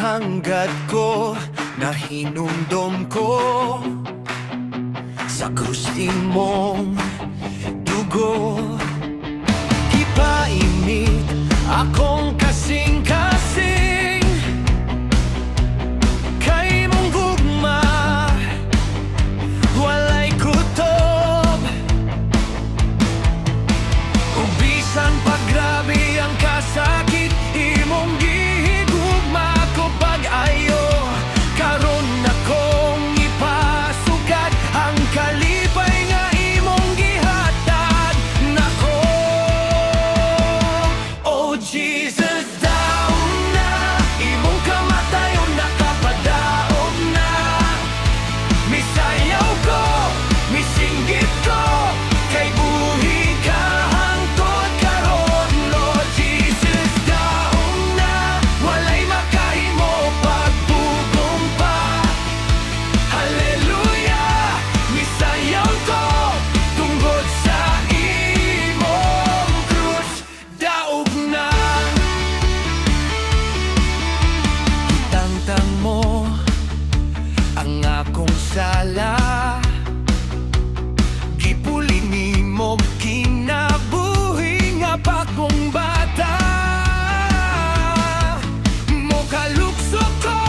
hangad ko na hinumdom ko sa krus mong dugo. Ipainit akong kasing-kasing kay mong gugma, walay kutob. Ubisan paggrabe ang kasakit, imong gihigugma ko pag-ayo. Karon akong ipasukat ang kalipay nga imong gihatag nako. Oh Jesus, daog na imong kamatayon, nakapadaog na. Misayaw ko, misinggit ko, kay buhi ka hangtod karon. Lord Jesus, daog na, walay makahimo pagbugong pa. Hallelujah, misayaw ko tungod sa imong krus. Daog na, itangtang mo ang akong sala. Gipuli nimo kinabuhi nga bakong bata. Mokalukso ko,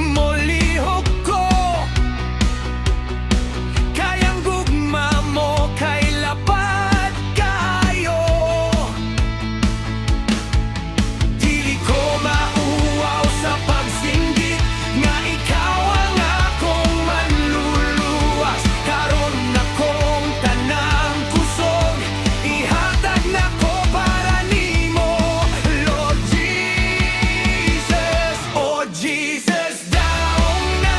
molihok ko, kayang gugma mo kay lapad kaayo. Dili ko mauwaw sa pagsinggit nga ikaw ang akong manluluwas. Karon akong tanang kusog, ihatag nako para nimo, Lord Jesus. Oh Jesus, daog na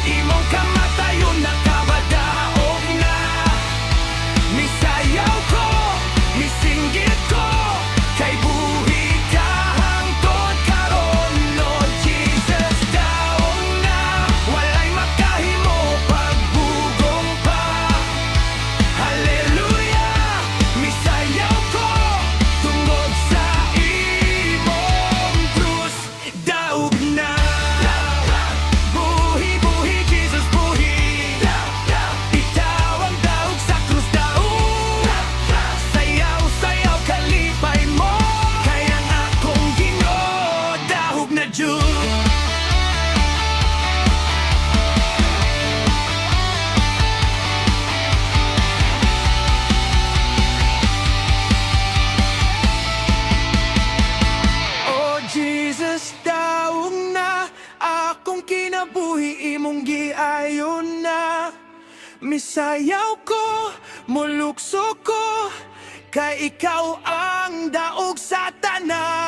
imong kamatayon, nakabadaog na. Misayaw ko, misinggit ko, kay buhi ka hangtod karon. Lord Jesus, daog na, walay makahimo pagbugong pa. Hallelujah, misayaw ko tungod sa imong krus. Daog na, buhi, buhi, Jesus, buhi. Ikaw ang daog sa krus, daog. Sayaw, sayaw, kalipay mo, kaya ang akong Ginoo, daog na Diyos. Oh Jesus, daog na akong kinabuhi, imong giayon na. Misayaw ko, mulukso ko, kay ikaw ang daog sa tanan.